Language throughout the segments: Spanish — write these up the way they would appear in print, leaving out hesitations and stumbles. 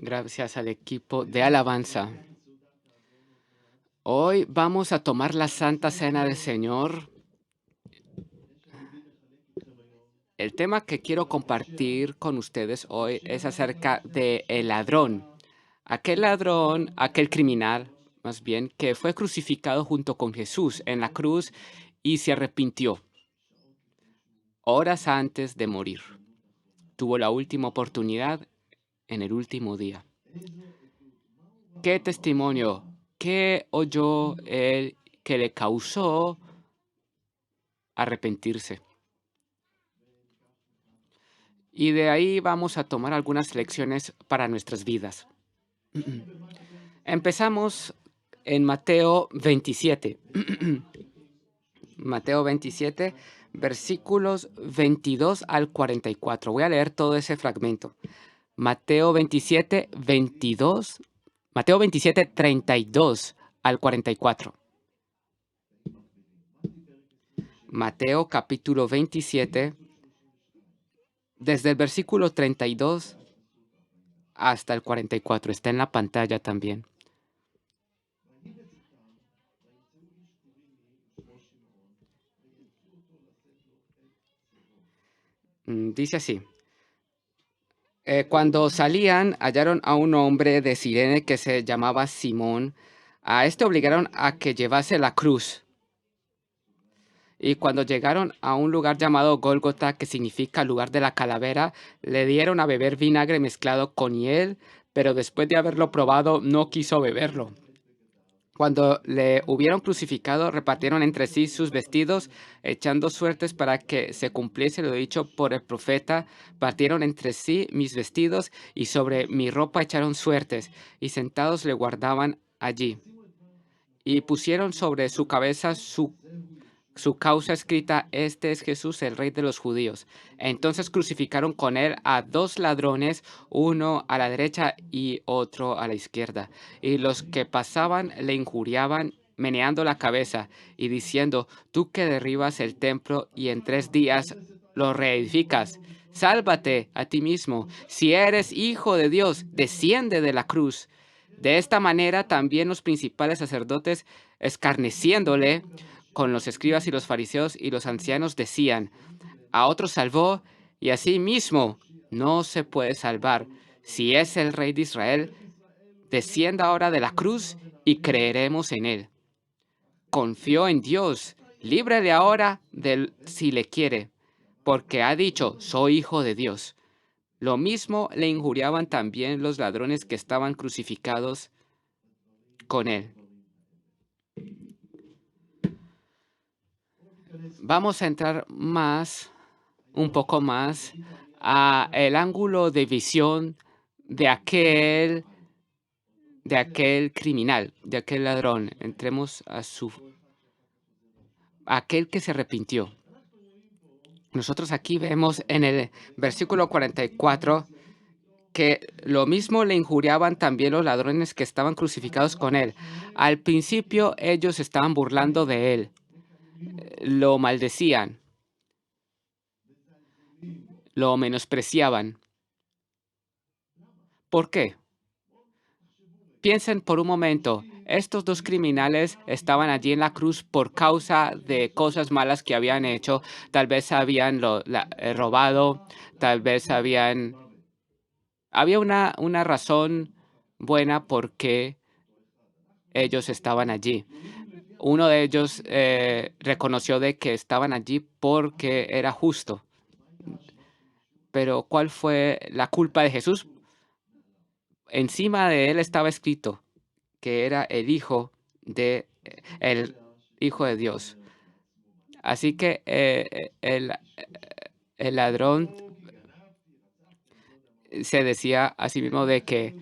Gracias al equipo de alabanza. Hoy vamos a tomar la Santa Cena del Señor. El tema que quiero compartir con ustedes hoy es acerca de el ladrón, aquel criminal, más bien, que fue crucificado junto con Jesús en la cruz y se arrepintió horas antes de morir. Tuvo la última oportunidad en el último día. ¿Qué testimonio? ¿Qué oyó él que le causó arrepentirse? Y de ahí vamos a tomar algunas lecciones para nuestras vidas. Empezamos en Mateo 27. Mateo 27, versículos 22 al 44. Voy a leer todo ese fragmento. Mateo 27, 22. Mateo 27, 32 al 44. Mateo capítulo 27, desde el versículo 32 hasta el 44. Está en la pantalla también. Dice así. Cuando salían, hallaron a un hombre de Cirene que se llamaba Simón. A este obligaron a que llevase la cruz. Y cuando llegaron a un lugar llamado Gólgota, que significa lugar de la calavera, le dieron a beber vinagre mezclado con hiel, pero después de haberlo probado no quiso beberlo. Cuando le hubieron crucificado, repartieron entre sí sus vestidos, echando suertes para que se cumpliese lo dicho por el profeta. Partieron entre sí mis vestidos y sobre mi ropa echaron suertes, y sentados le guardaban allí. Y pusieron sobre su cabeza su causa escrita: Este es Jesús, el Rey de los Judíos. Entonces crucificaron con él a dos ladrones, uno a la derecha y otro a la izquierda. Y los que pasaban le injuriaban, meneando la cabeza y diciendo: Tú que derribas el templo y en 3 días lo reedificas, sálvate a ti mismo. Si eres hijo de Dios, desciende de la cruz. De esta manera también los principales sacerdotes, escarneciéndole con los escribas y los fariseos y los ancianos, decían: A otro salvó y a sí mismo no se puede salvar. Si es el Rey de Israel, descienda ahora de la cruz y creeremos en él. Confió en Dios, líbrale ahora si le quiere, porque ha dicho: Soy hijo de Dios. Lo mismo le injuriaban también los ladrones que estaban crucificados con él. Vamos a entrar un poco más a el ángulo de visión de aquel criminal, de aquel ladrón. Entremos a aquel que se arrepintió. Nosotros aquí vemos en el versículo 44 que lo mismo le injuriaban también los ladrones que estaban crucificados con él. Al principio ellos estaban burlando de él, lo maldecían, lo menospreciaban. ¿Por qué? Piensen por un momento, estos dos criminales estaban allí en la cruz por causa de cosas malas que habían hecho. Tal vez habían robado, tal vez había una razón buena por qué ellos estaban allí. Uno de ellos reconoció de que estaban allí porque era justo. Pero ¿cuál fue la culpa de Jesús? Encima de él estaba escrito que era el Hijo de Dios. Así que el ladrón se decía a sí mismo de que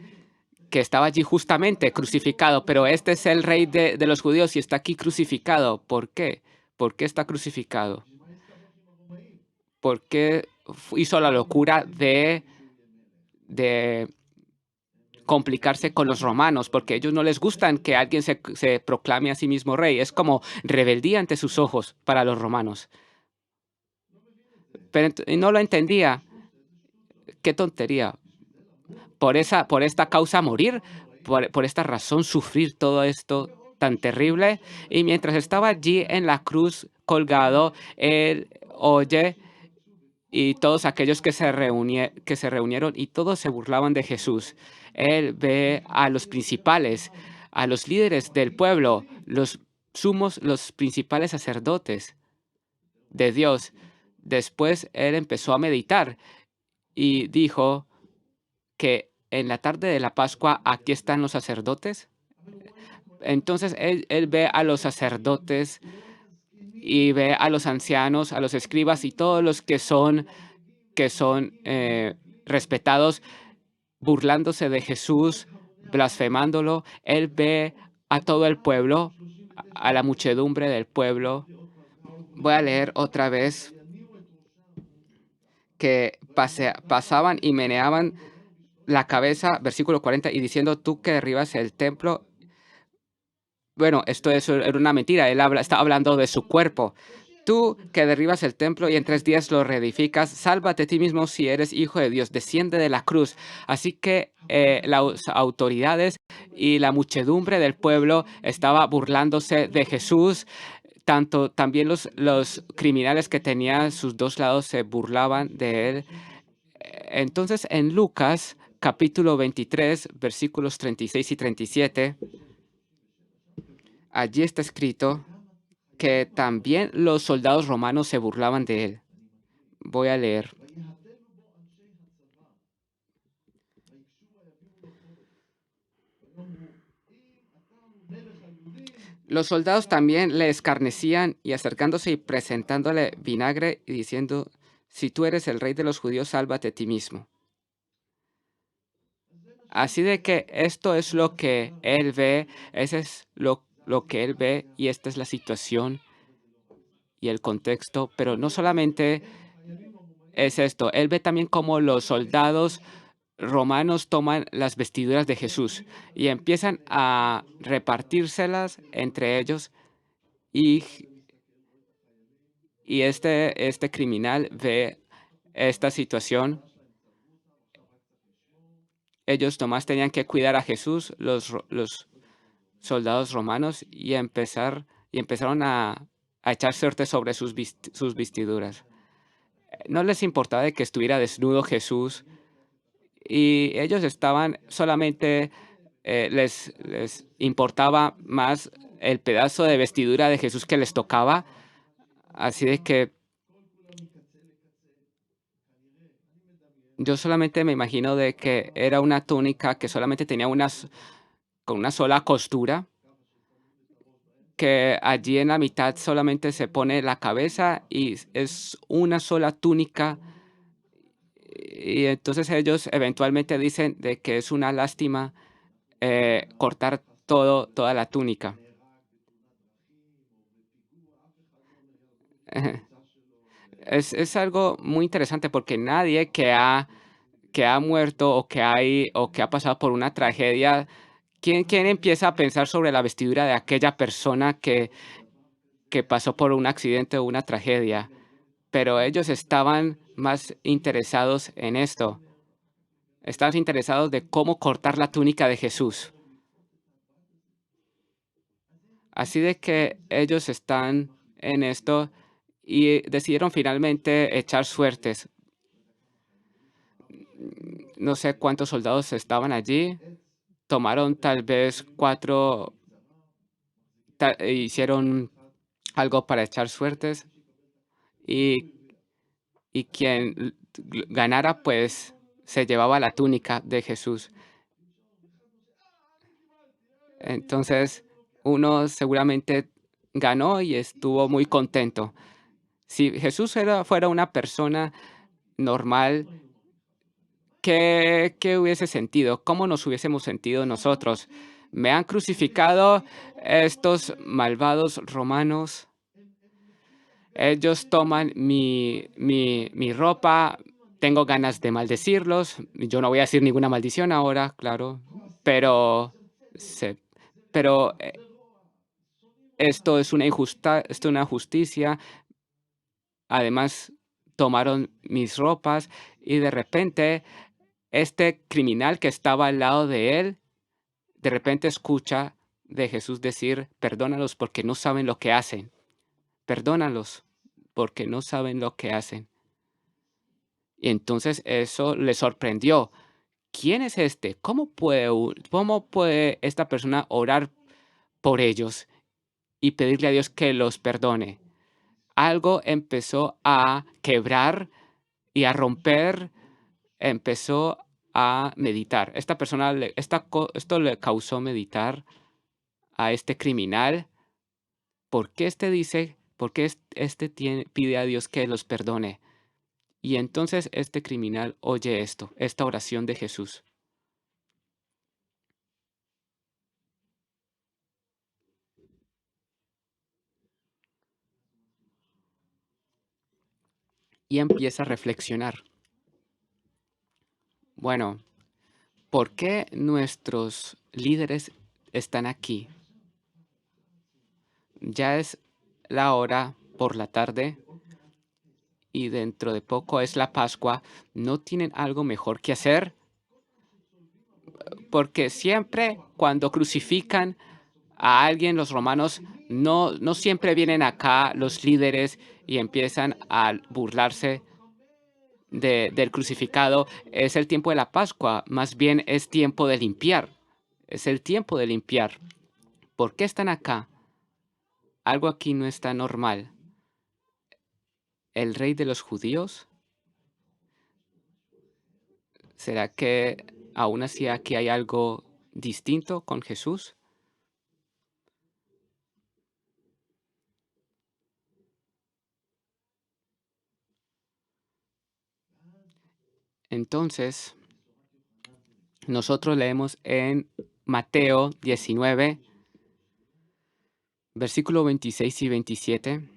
estaba allí justamente crucificado, pero este es el Rey de los judíos y está aquí crucificado. ¿Por qué? ¿Por qué está crucificado? ¿Por qué hizo la locura de complicarse con los romanos? Porque a ellos no les gustan que alguien se proclame a sí mismo rey. Es como rebeldía ante sus ojos para los romanos. Pero y no lo entendía. Qué tontería. por esta causa morir, por esta razón sufrir todo esto tan terrible. Y mientras estaba allí en la cruz colgado, él oye y todos aquellos que se reunieron y todos se burlaban de Jesús. Él ve a los principales, a los líderes del pueblo, los principales sacerdotes de Dios. Después él empezó a meditar y dijo que en la tarde de la Pascua aquí están los sacerdotes. Entonces él ve a los sacerdotes y ve a los ancianos, a los escribas y todos los que son respetados, burlándose de Jesús, blasfemándolo. Él ve a todo el pueblo, a la muchedumbre del pueblo. Voy a leer otra vez que pasaban y meneaban la cabeza, versículo 40, y diciendo, tú que derribas el templo. Bueno, eso era una mentira. Está hablando de su cuerpo. Tú que derribas el templo y en 3 días lo reedificas, sálvate a ti mismo si eres hijo de Dios, desciende de la cruz. Así que las autoridades y la muchedumbre del pueblo estaba burlándose de Jesús. También los criminales que tenían sus dos lados se burlaban de él. Entonces, en Lucas, capítulo 23, versículos 36 y 37, allí está escrito que también los soldados romanos se burlaban de él. Voy a leer. Los soldados también le escarnecían y acercándose y presentándole vinagre y diciendo, si tú eres el rey de los judíos, sálvate a ti mismo. Así de que esto es lo que él ve, ese es lo que él ve y esta es la situación y el contexto, pero no solamente es esto, él ve también cómo los soldados romanos toman las vestiduras de Jesús y empiezan a repartírselas entre ellos y, y este criminal ve esta situación. Ellos nomás tenían que cuidar a Jesús, los soldados romanos, y empezaron a echar suerte sobre sus vestiduras. No les importaba de que estuviera desnudo Jesús, y ellos estaban solamente, les importaba más el pedazo de vestidura de Jesús que les tocaba. Así de que yo solamente me imagino de que era una túnica que solamente tenía con una sola costura, que allí en la mitad solamente se pone la cabeza y es una sola túnica. Y entonces ellos eventualmente dicen de que es una lástima cortar toda la túnica. Es algo muy interesante porque nadie que ha muerto o que ha pasado por una tragedia, ¿quién empieza a pensar sobre la vestidura de aquella persona que pasó por un accidente o una tragedia? Pero ellos estaban más interesados en esto. Estaban interesados de cómo cortar la túnica de Jesús. Así de que ellos están en esto y decidieron finalmente echar suertes. No sé cuántos soldados estaban allí. Tomaron tal vez hicieron algo para echar suertes y, y quien ganara pues se llevaba la túnica de Jesús. Entonces uno seguramente ganó y estuvo muy contento. Si Jesús fuera una persona normal, ¿qué hubiese sentido? ¿Cómo nos hubiésemos sentido nosotros? Me han crucificado estos malvados romanos. Ellos toman mi ropa. Tengo ganas de maldecirlos. Yo no voy a decir ninguna maldición ahora, claro. Pero, se- pero esto es esto es una justicia. Además, tomaron mis ropas y de repente este criminal que estaba al lado de él, de repente escucha de Jesús decir, perdónalos porque no saben lo que hacen. Perdónalos porque no saben lo que hacen. Y entonces eso le sorprendió. ¿Quién es este? Cómo puede esta persona orar por ellos y pedirle a Dios que los perdone? Algo empezó a quebrar y a romper, empezó a meditar. Esta persona, esto le causó meditar a este criminal. ¿Por qué pide a Dios que los perdone? Y entonces este criminal oye esta oración de Jesús, y empieza a reflexionar. Bueno, ¿por qué nuestros líderes están aquí? Ya es la hora por la tarde y dentro de poco es la Pascua. ¿No tienen algo mejor que hacer? Porque siempre cuando crucifican a alguien, los romanos no siempre vienen acá los líderes y empiezan a burlarse del crucificado. Es el tiempo de la Pascua, más bien es tiempo de limpiar. Es el tiempo de limpiar. ¿Por qué están acá? Algo aquí no está normal. ¿El rey de los judíos? ¿Será que aún así aquí hay algo distinto con Jesús? Entonces, nosotros leemos en Mateo 19, versículo 26 y 27.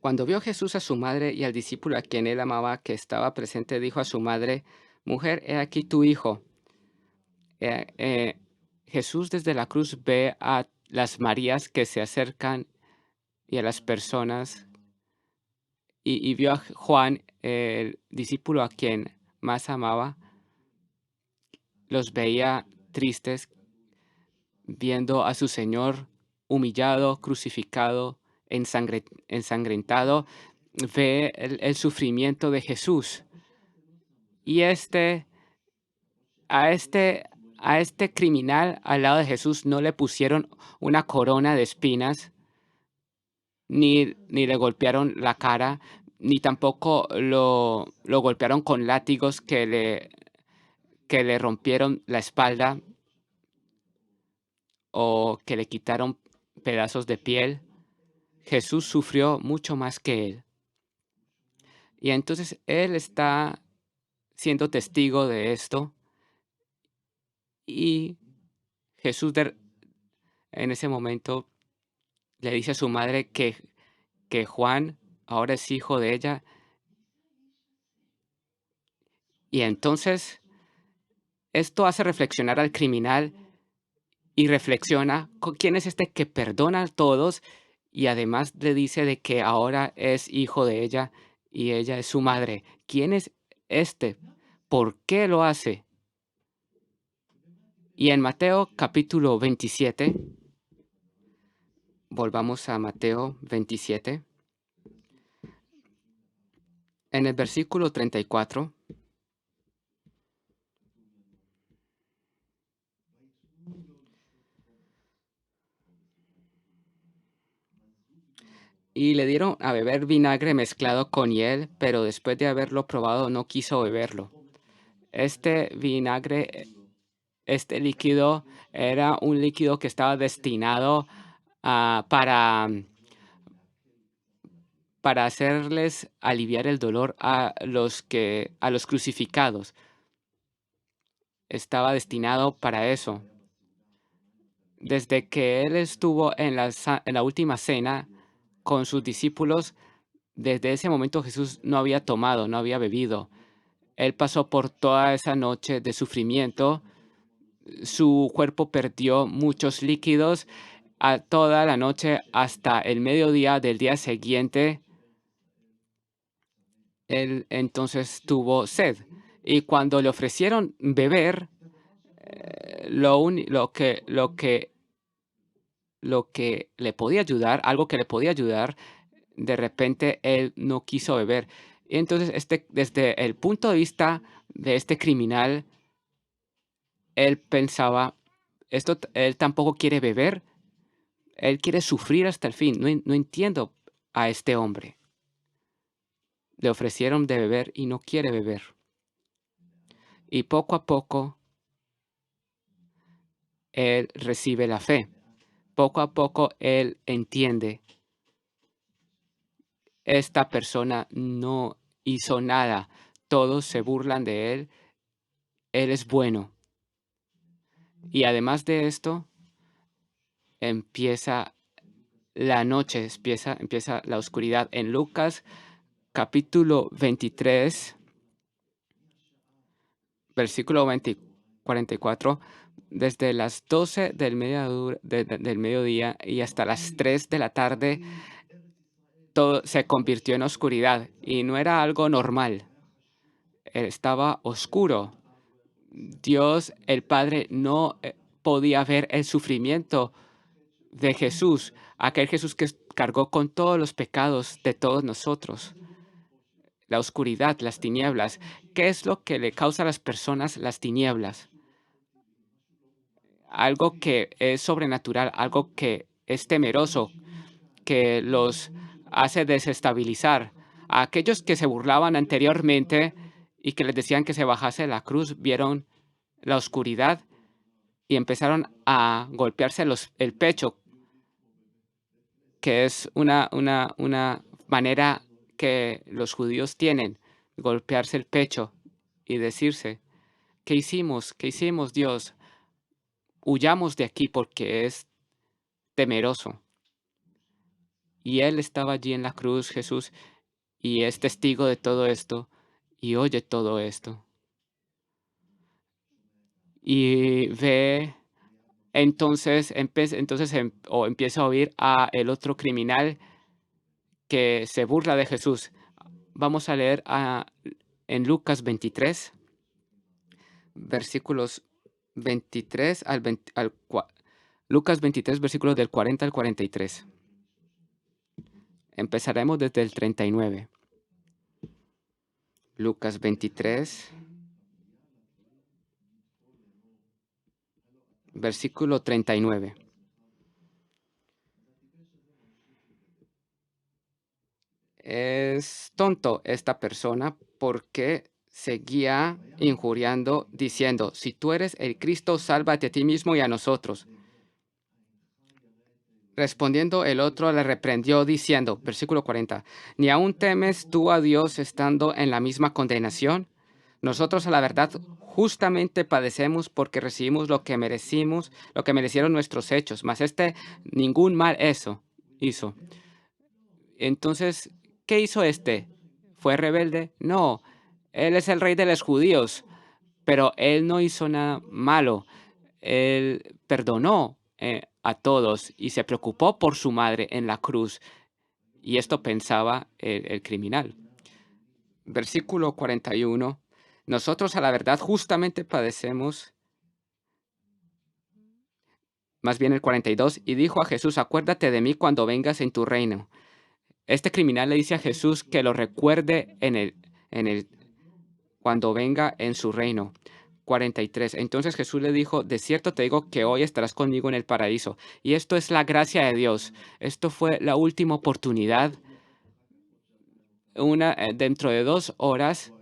Cuando vio Jesús a su madre y al discípulo a quien él amaba que estaba presente, dijo a su madre, Mujer, he aquí tu hijo. Eh, eh, Jesús desde la cruz ve a las Marías que se acercan y a las personas y vio a Juan, el discípulo a quien más amaba, los veía tristes viendo a su Señor humillado, crucificado, ensangrentado, ve el sufrimiento de Jesús. Y a este, a este criminal al lado de Jesús no le pusieron una corona de espinas, ni le golpearon la cara, ni tampoco lo golpearon con látigos que le rompieron la espalda o que le quitaron pedazos de piel. Jesús sufrió mucho más que él. Y entonces él está siendo testigo de esto y Jesús en ese momento le dice a su madre que Juan ahora es hijo de ella. Y entonces esto hace reflexionar al criminal y reflexiona quién es este que perdona a todos y además le dice de que ahora es hijo de ella y ella es su madre. ¿Quién es este? ¿Por qué lo hace? Y en Mateo capítulo 27, volvamos a Mateo 27, en el versículo 34, y le dieron a beber vinagre mezclado con hiel, pero después de haberlo probado no quiso beberlo. Este vinagre, este líquido, era un líquido que estaba destinado para hacerles aliviar el dolor a los crucificados. Estaba destinado para eso. Desde que él estuvo en la última cena con sus discípulos, desde ese momento Jesús no había tomado, no había bebido. Él pasó por toda esa noche de sufrimiento. Su cuerpo perdió muchos líquidos a toda la noche hasta el mediodía del día siguiente. Él entonces tuvo sed. Y cuando le ofrecieron beber, lo que le podía ayudar, algo que le podía ayudar, de repente él no quiso beber. Y entonces, desde el punto de vista de este criminal, él pensaba, él tampoco quiere beber, él quiere sufrir hasta el fin. No entiendo a este hombre. Le ofrecieron de beber y no quiere beber. Y poco a poco, él recibe la fe. Poco a poco, él entiende, esta persona no hizo nada. Todos se burlan de él. Él es bueno. Y además de esto, empieza la noche, empieza la oscuridad. En Lucas capítulo 23, versículo 44, desde las 12 del mediodía y hasta las 3 de la tarde, todo se convirtió en oscuridad y no era algo normal. Estaba oscuro. Dios, el Padre, no podía ver el sufrimiento de Jesús, aquel Jesús que cargó con todos los pecados de todos nosotros. La oscuridad, las tinieblas. ¿Qué es lo que le causa a las personas las tinieblas? Algo que es sobrenatural, algo que es temeroso, que los hace desestabilizar. A aquellos que se burlaban anteriormente y que les decían que se bajase de la cruz, vieron la oscuridad y empezaron a golpearse el pecho, que es una manera que los judíos tienen, golpearse el pecho y decirse, ¿qué hicimos? ¿Qué hicimos, Dios? Huyamos de aquí porque es temeroso. Y Él estaba allí en la cruz, Jesús, y es testigo de todo esto y oye todo esto. Y ve, o empieza a oír a el otro criminal que se burla de Jesús. Vamos a leer en Lucas 23, versículos 23 Lucas 23, versículos del 40 al 43. Empezaremos desde el 39. Lucas 23, versículo 39. Es tonto esta persona porque seguía injuriando, diciendo, si tú eres el Cristo, sálvate a ti mismo y a nosotros. Respondiendo el otro le reprendió diciendo, versículo 40, ¿ni aún temes tú a Dios estando en la misma condenación? Nosotros a la verdad justamente padecemos porque recibimos lo que merecimos, lo que merecieron nuestros hechos, mas ningún mal hizo. Entonces, ¿qué hizo este? ¿Fue rebelde? No, él es el rey de los judíos, pero él no hizo nada malo. Él perdonó a todos y se preocupó por su madre en la cruz. Y esto pensaba el criminal. Versículo 41. Nosotros a la verdad justamente padecemos, más bien el 42, y dijo a Jesús, acuérdate de mí cuando vengas en tu reino. Este criminal le dice a Jesús que lo recuerde cuando venga en su reino. 43. Entonces Jesús le dijo, de cierto te digo que hoy estarás conmigo en el paraíso. Y esto es la gracia de Dios. Esto fue la última oportunidad. Dentro de 2 horas,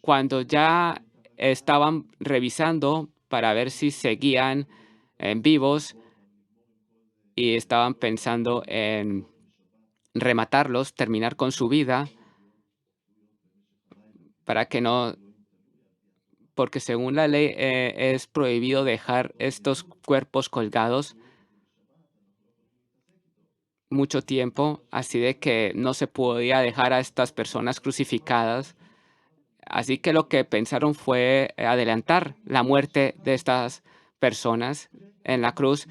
cuando ya estaban revisando para ver si seguían vivos y estaban pensando en rematarlos, terminar con su vida, para que no porque según la ley es prohibido dejar estos cuerpos colgados mucho tiempo, así de que no se podía dejar a estas personas crucificadas. Así que lo que pensaron fue adelantar la muerte de estas personas en la cruz.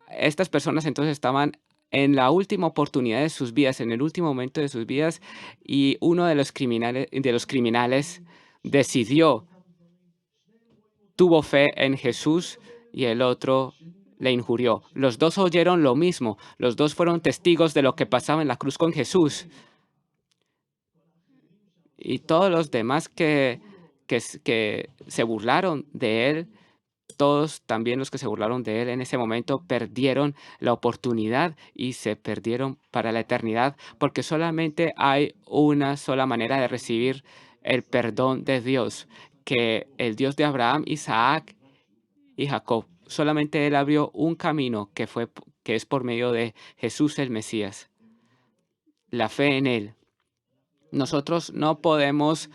Estas personas entonces estaban en la última oportunidad de sus vidas, en el último momento de sus vidas, y uno de los criminales decidió, tuvo fe en Jesús y el otro le injurió. Los dos oyeron lo mismo, los dos fueron testigos de lo que pasaba en la cruz con Jesús. Y todos los demás que se burlaron de él, todos también los que se burlaron de él en ese momento perdieron la oportunidad y se perdieron para la eternidad, porque solamente hay una sola manera de recibir el perdón de Dios, que el Dios de Abraham, Isaac y Jacob. Solamente él abrió un camino que es por medio de Jesús el Mesías, la fe en él. Nosotros no podemos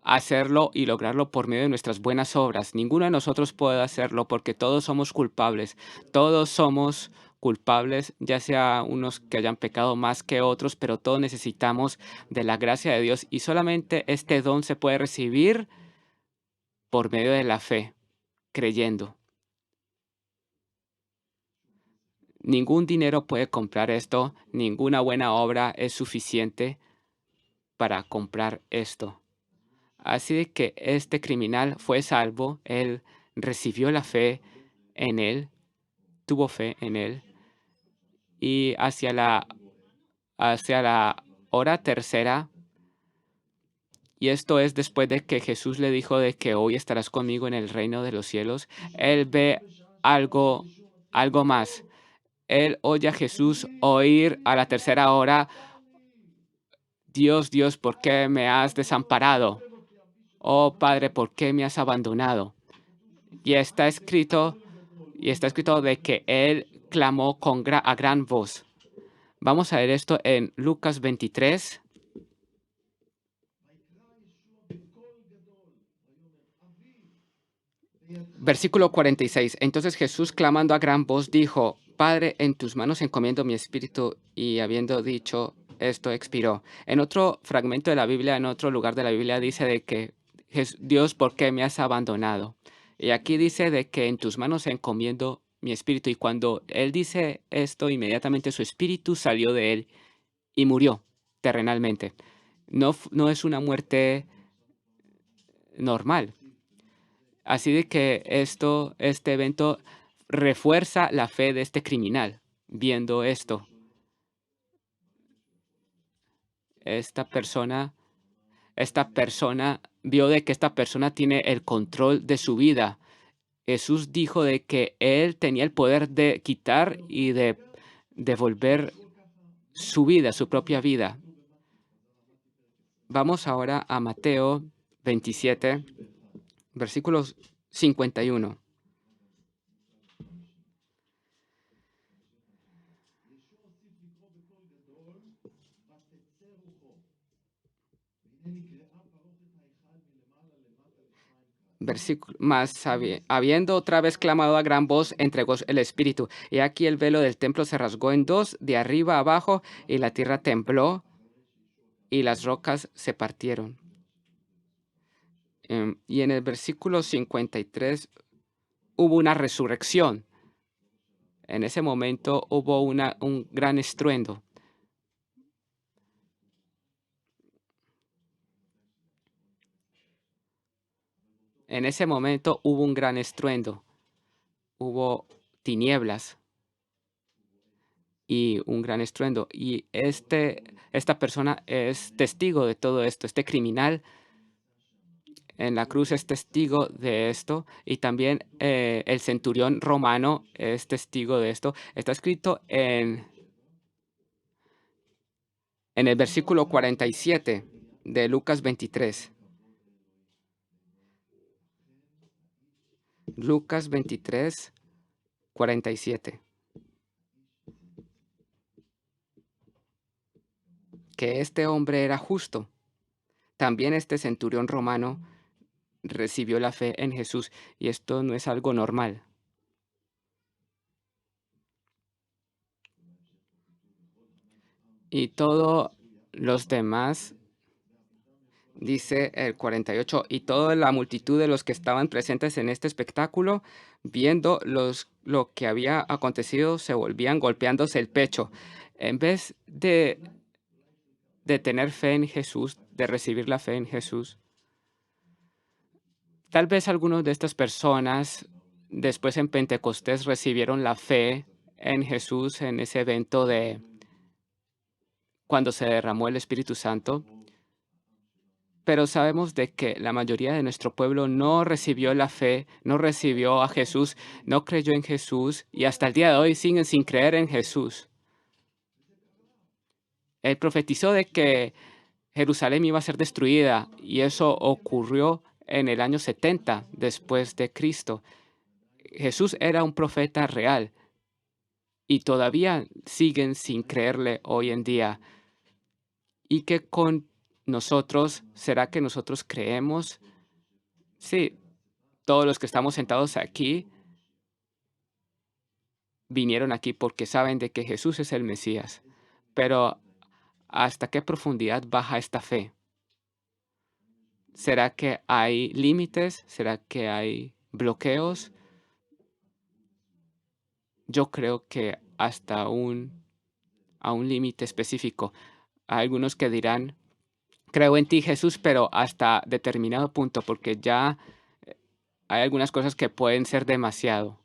hacerlo y lograrlo por medio de nuestras buenas obras. Ninguno de nosotros puede hacerlo porque todos somos culpables. Todos somos culpables, ya sea unos que hayan pecado más que otros, pero todos necesitamos de la gracia de Dios y solamente este don se puede recibir por medio de la fe, creyendo. Ningún dinero puede comprar esto, ninguna buena obra es suficiente para comprar esto. Así de que este criminal fue salvo, él recibió la fe en él, tuvo fe en él, y hacia la hora tercera, y esto es después de que Jesús le dijo de que hoy estarás conmigo en el reino de los cielos, él ve algo, algo más. Él oye a Jesús oír a la tercera hora, Dios, Dios, ¿por qué me has desamparado? Oh Padre, ¿por qué me has abandonado? Y está escrito de que él clamó a gran voz. Vamos a ver esto en Lucas 23, versículo 46. Entonces Jesús, clamando a gran voz, dijo, Padre, en tus manos encomiendo mi espíritu. Y habiendo dicho esto, expiró. En otro fragmento de la Biblia, en otro lugar de la Biblia, dice de que Dios, ¿por qué me has abandonado? Y aquí dice de que en tus manos encomiendo mi espíritu. Y cuando él dice esto, inmediatamente su espíritu salió de él y murió terrenalmente. No es una muerte normal. Así de que este evento refuerza la fe de este criminal. Viendo esto, esta persona, esta persona vio de que esta persona tiene el control de su vida. Jesús dijo de que él tenía el poder de quitar y de devolver su vida, su propia vida. Vamos ahora a Mateo 27, versículos 51. Habiendo otra vez clamado a gran voz, entregó el espíritu. Y aquí el velo del templo se rasgó en dos, de arriba a abajo, y la tierra tembló, y las rocas se partieron. Y en el versículo 53 hubo una resurrección. En ese momento hubo un gran estruendo. En ese momento hubo un gran estruendo. Hubo tinieblas y un gran estruendo. Y esta persona es testigo de todo esto. Este criminal en la cruz es testigo de esto. Y también el centurión romano es testigo de esto. Está escrito en el versículo 47 de Lucas 23. Lucas 23, 47. Que este hombre era justo. También este centurión romano recibió la fe en Jesús, y esto no es algo normal. Y todos los demás, dice el 48, y toda la multitud de los que estaban presentes en este espectáculo, viendo lo que había acontecido, se volvían golpeándose el pecho. En vez de tener fe en Jesús, de recibir la fe en Jesús, tal vez algunos de estas personas después en Pentecostés recibieron la fe en Jesús en ese evento de cuando se derramó el Espíritu Santo, pero sabemos de que la mayoría de nuestro pueblo no recibió la fe, no recibió a Jesús, no creyó en Jesús y hasta el día de hoy siguen sin creer en Jesús. Él profetizó de que Jerusalén iba a ser destruida y eso ocurrió en el año 70 después de Cristo. Jesús era un profeta real y todavía siguen sin creerle hoy en día. ¿Y qué con nosotros? ¿Será que nosotros creemos? Sí, todos los que estamos sentados aquí vinieron aquí porque saben de que Jesús es el Mesías. Pero ¿hasta qué profundidad baja esta fe? ¿Será que hay límites? ¿Será que hay bloqueos? Yo creo que hasta a un límite específico. Hay algunos que dirán, creo en ti, Jesús, pero hasta determinado punto, porque ya hay algunas cosas que pueden ser demasiado.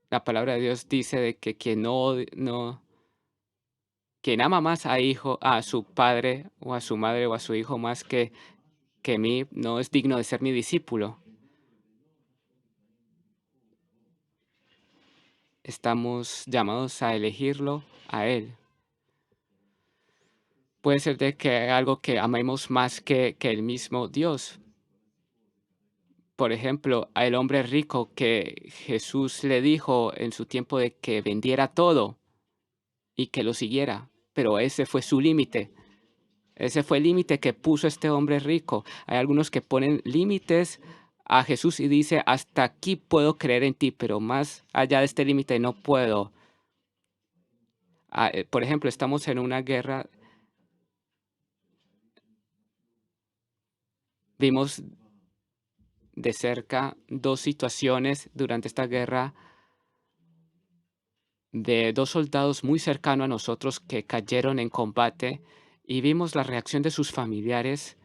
La palabra de Dios dice de que quien ama más a su padre o a su madre o a su hijo más que mí, no es digno de ser mi discípulo. Estamos llamados a elegirlo a Él. Puede ser de que hay algo que amemos más que el mismo Dios. Por ejemplo, al hombre rico que Jesús le dijo en su tiempo de que vendiera todo y que lo siguiera, pero ese fue su límite. Ese fue el límite que puso este hombre rico. Hay algunos que ponen límites a Jesús y dice, hasta aquí puedo creer en ti, pero más allá de este límite no puedo. Por ejemplo, estamos en una guerra. Vimos de cerca dos situaciones durante esta guerra de dos soldados muy cercanos a nosotros que cayeron en combate y vimos la reacción de sus familiares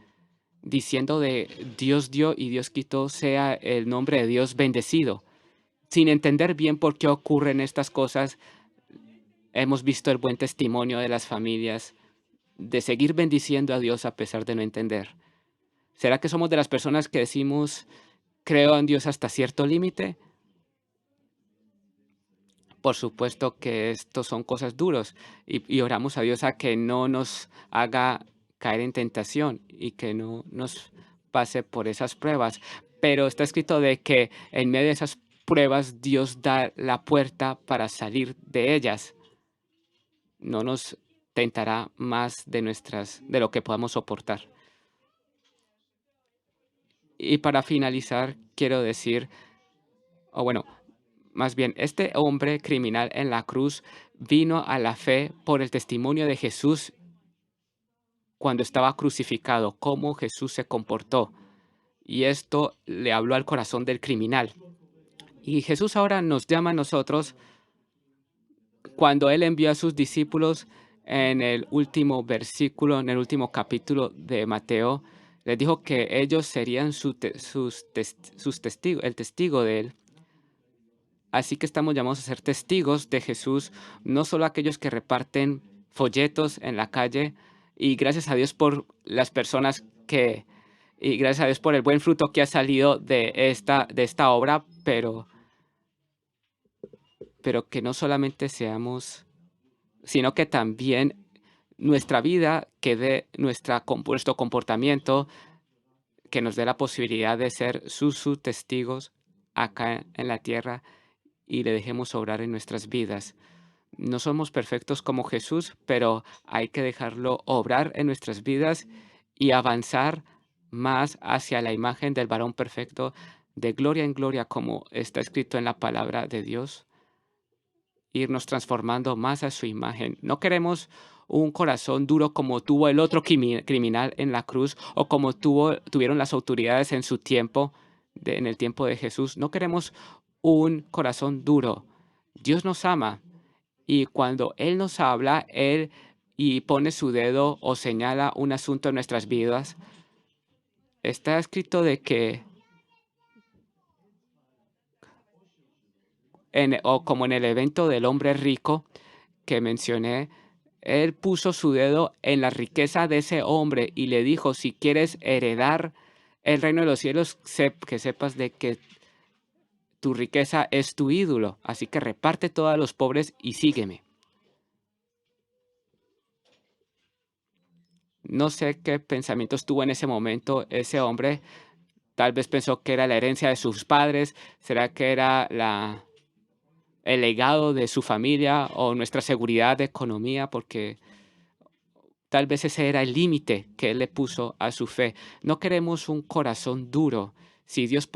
diciendo de Dios dio y Dios quitó, sea el nombre de Dios bendecido. Sin entender bien por qué ocurren estas cosas, hemos visto el buen testimonio de las familias de seguir bendiciendo a Dios a pesar de no entender. ¿Será que somos de las personas que decimos, creo en Dios hasta cierto límite? Por supuesto que estos son cosas duros y oramos a Dios a que no nos haga caer en tentación y que no nos pase por esas pruebas. Pero está escrito de que en medio de esas pruebas Dios da la puerta para salir de ellas. No nos tentará más de lo que podamos soportar. Y para finalizar, quiero decir, o bueno, más bien, este hombre criminal en la cruz vino a la fe por el testimonio de Jesús cuando estaba crucificado, cómo Jesús se comportó. Y esto le habló al corazón del criminal. Y Jesús ahora nos llama a nosotros cuando Él envió a sus discípulos en el último versículo, en el último capítulo de Mateo, les dijo que ellos serían sus testigos, el testigo de Él. Así que estamos llamados a ser testigos de Jesús, no solo aquellos que reparten folletos en la calle, y gracias a Dios por las personas y gracias a Dios por el buen fruto que ha salido de esta obra, pero que no solamente seamos, sino que también nuestra vida, que dé nuestro comportamiento, que nos dé la posibilidad de ser sus testigos acá en la tierra y le dejemos obrar en nuestras vidas. No somos perfectos como Jesús, pero hay que dejarlo obrar en nuestras vidas y avanzar más hacia la imagen del varón perfecto, de gloria en gloria, como está escrito en la palabra de Dios, irnos transformando más a su imagen. No queremos un corazón duro como tuvo el otro criminal en la cruz o como tuvieron las autoridades en su tiempo, en el tiempo de Jesús. No queremos un corazón duro. Dios nos ama y cuando Él nos habla, Él y pone su dedo o señala un asunto en nuestras vidas, está escrito de que, o como en el evento del hombre rico que mencioné, Él puso su dedo en la riqueza de ese hombre y le dijo, si quieres heredar el reino de los cielos, que sepas de que tu riqueza es tu ídolo, así que reparte todo a los pobres y sígueme. No sé qué pensamientos tuvo en ese momento ese hombre. Tal vez pensó que era la herencia de sus padres. ¿Será que era el legado de su familia o nuestra seguridad de economía? Porque tal vez ese era el límite que él le puso a su fe. No queremos un corazón duro. Si Dios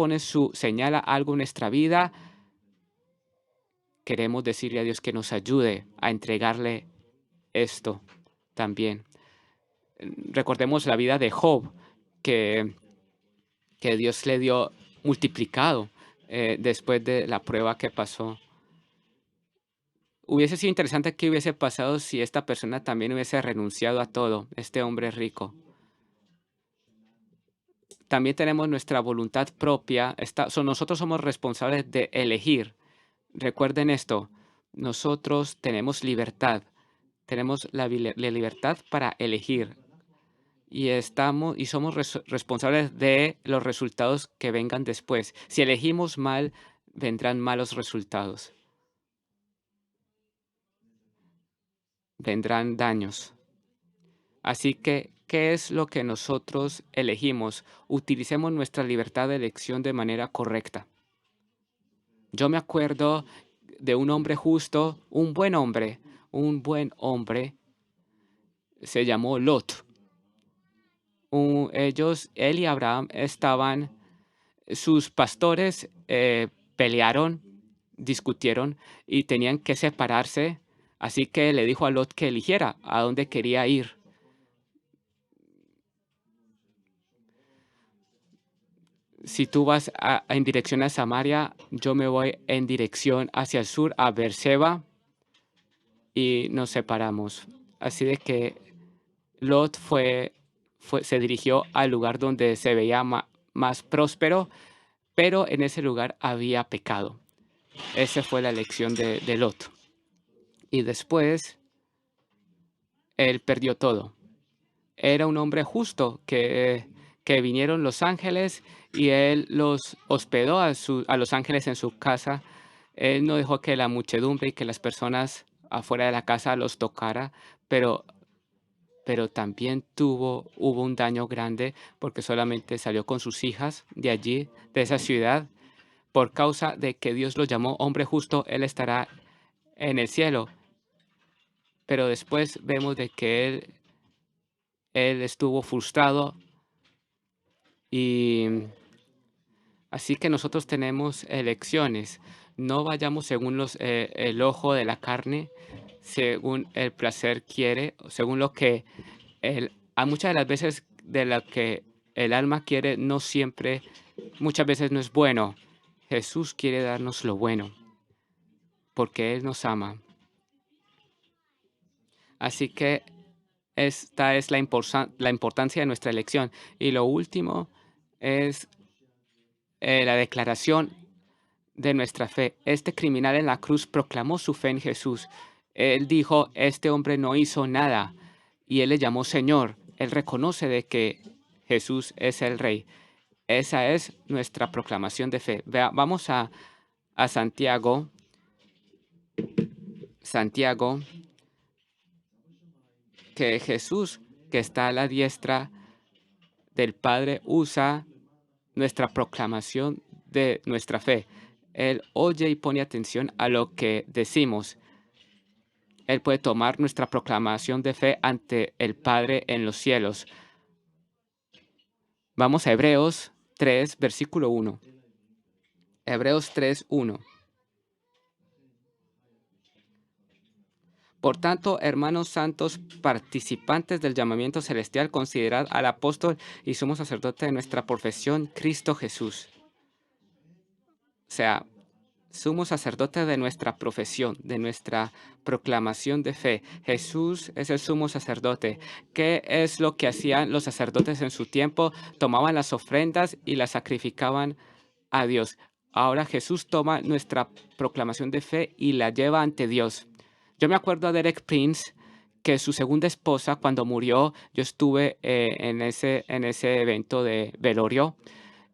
señala algo en nuestra vida, queremos decirle a Dios que nos ayude a entregarle esto también. Recordemos la vida de Job, que, que Dios le dio multiplicado después de la prueba que pasó. Hubiese sido interesante qué hubiese pasado si esta persona también hubiese renunciado a todo, este hombre rico. También tenemos nuestra voluntad propia. Nosotros somos responsables de elegir. Recuerden esto, nosotros tenemos libertad. Tenemos la libertad para elegir. Y somos responsables de los resultados que vengan después. Si elegimos mal, vendrán malos resultados. Vendrán daños. Así que, ¿qué es lo que nosotros elegimos? Utilicemos nuestra libertad de elección de manera correcta. Yo me acuerdo de un hombre justo, un buen hombre, se llamó Lot. Él y Abraham sus pastores pelearon, discutieron y tenían que separarse. Así que le dijo a Lot que eligiera a dónde quería ir. Si tú vas en dirección a Samaria, yo me voy en dirección hacia el sur a Beerseba y nos separamos. Así de que Lot se dirigió al lugar donde se veía más próspero, pero en ese lugar había pecado. Esa fue la elección de Lot. Y después él perdió todo. Era un hombre justo que vinieron los ángeles y él los hospedó a los ángeles en su casa. Él no dejó que la muchedumbre y que las personas afuera de la casa los tocara, pero, pero también hubo un daño grande porque solamente salió con sus hijas de allí, de esa ciudad. Por causa de que Dios lo llamó hombre justo, él estará en el cielo. Pero después vemos de que él estuvo frustrado y así que nosotros tenemos elecciones. No vayamos según el ojo de la carne, según el placer quiere, o según lo que a muchas de las veces de lo que el alma quiere, no siempre, muchas veces no es bueno. Jesús quiere darnos lo bueno, porque Él nos ama. Así que esta es la importancia de nuestra elección. Y lo último es la declaración de nuestra fe. Este criminal en la cruz proclamó su fe en Jesús. Él dijo, este hombre no hizo nada y él le llamó Señor. Él reconoce de que Jesús es el Rey. Esa es nuestra proclamación de fe. Vamos a Santiago. Santiago, que Jesús, que está a la diestra del Padre, usa nuestra proclamación de nuestra fe. Él oye y pone atención a lo que decimos. Él puede tomar nuestra proclamación de fe ante el Padre en los cielos. Vamos a Hebreos 3, versículo 1. Hebreos 3, 1. Por tanto, hermanos santos, participantes del llamamiento celestial, considerad al apóstol y sumo sacerdote de nuestra profesión, Cristo Jesús. O sea, sumo sacerdote de nuestra profesión, de nuestra proclamación de fe. Jesús es el sumo sacerdote. ¿Qué es lo que hacían los sacerdotes en su tiempo? Tomaban las ofrendas y las sacrificaban a Dios. Ahora Jesús toma nuestra proclamación de fe y la lleva ante Dios. Yo me acuerdo a Derek Prince que su segunda esposa, cuando murió, yo estuve en ese evento de velorio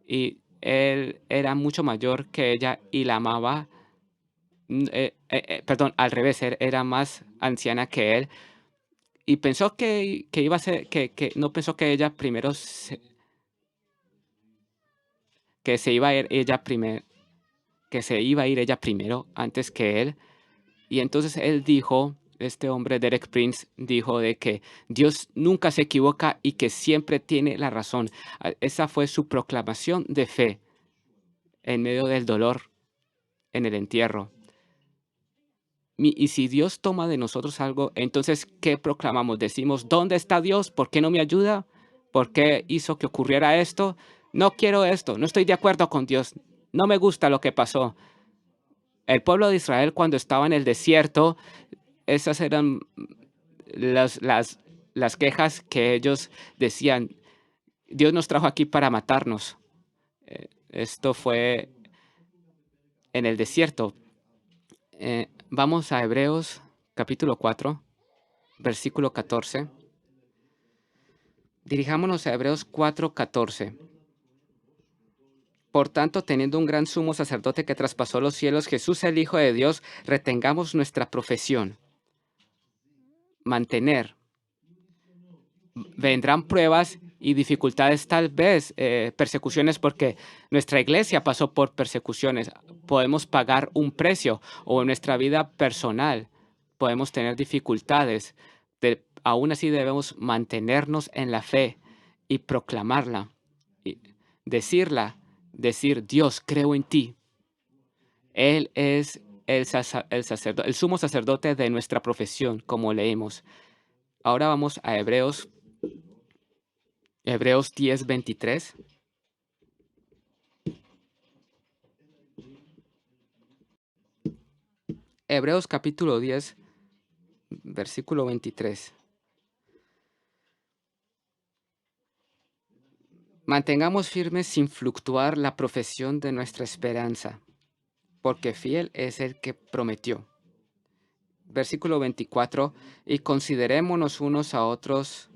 y él era mucho mayor que ella y la amaba. Perdón, al revés, era más anciana que él y pensó que iba a ser, que no pensó que ella primero, que se iba a ir ella primero, que se iba a ir ella primero antes que él. Y entonces él dijo, este hombre, Derek Prince, dijo de que Dios nunca se equivoca y que siempre tiene la razón. Esa fue su proclamación de fe en medio del dolor, en el entierro. Y si Dios toma de nosotros algo, entonces, ¿qué proclamamos? Decimos, ¿dónde está Dios? ¿Por qué no me ayuda? ¿Por qué hizo que ocurriera esto? No quiero esto, no estoy de acuerdo con Dios, no me gusta lo que pasó. El pueblo de Israel cuando estaba en el desierto, esas eran las, las, las quejas que ellos decían, Dios nos trajo aquí para matarnos. Esto fue en el desierto. Vamos a Hebreos capítulo 4, versículo 14. Dirijámonos a Hebreos 4:14. Por tanto, teniendo un gran sumo sacerdote que traspasó los cielos, Jesús el Hijo de Dios, retengamos nuestra profesión. Mantener. Vendrán pruebas y dificultades, tal vez persecuciones, porque nuestra iglesia pasó por persecuciones. Podemos pagar un precio o en nuestra vida personal podemos tener dificultades. Aún así debemos mantenernos en la fe y proclamarla, y decirla, decir, Dios, creo en ti. Él es el sumo sacerdote de nuestra profesión, como leímos. Ahora vamos a Hebreos 10:23. Hebreos capítulo 10, versículo 23. Mantengamos firmes sin fluctuar la profesión de nuestra esperanza, porque fiel es el que prometió. Versículo 24. Y considerémonos unos a otros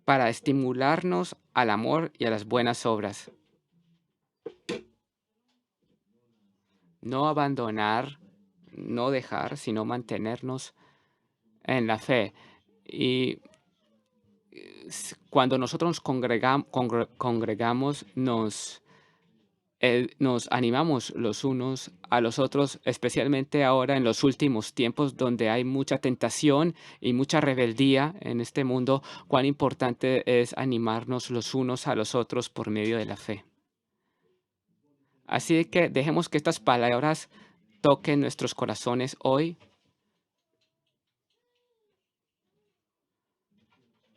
para estimularnos al amor y a las buenas obras. No abandonar, no dejar, sino mantenernos en la fe. Y cuando nosotros nos congregamos, nos animamos los unos a los otros, especialmente ahora en los últimos tiempos donde hay mucha tentación y mucha rebeldía en este mundo. Cuán importante es animarnos los unos a los otros por medio de la fe. Así que dejemos que estas palabras toquen nuestros corazones hoy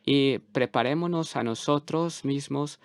y preparémonos a nosotros mismos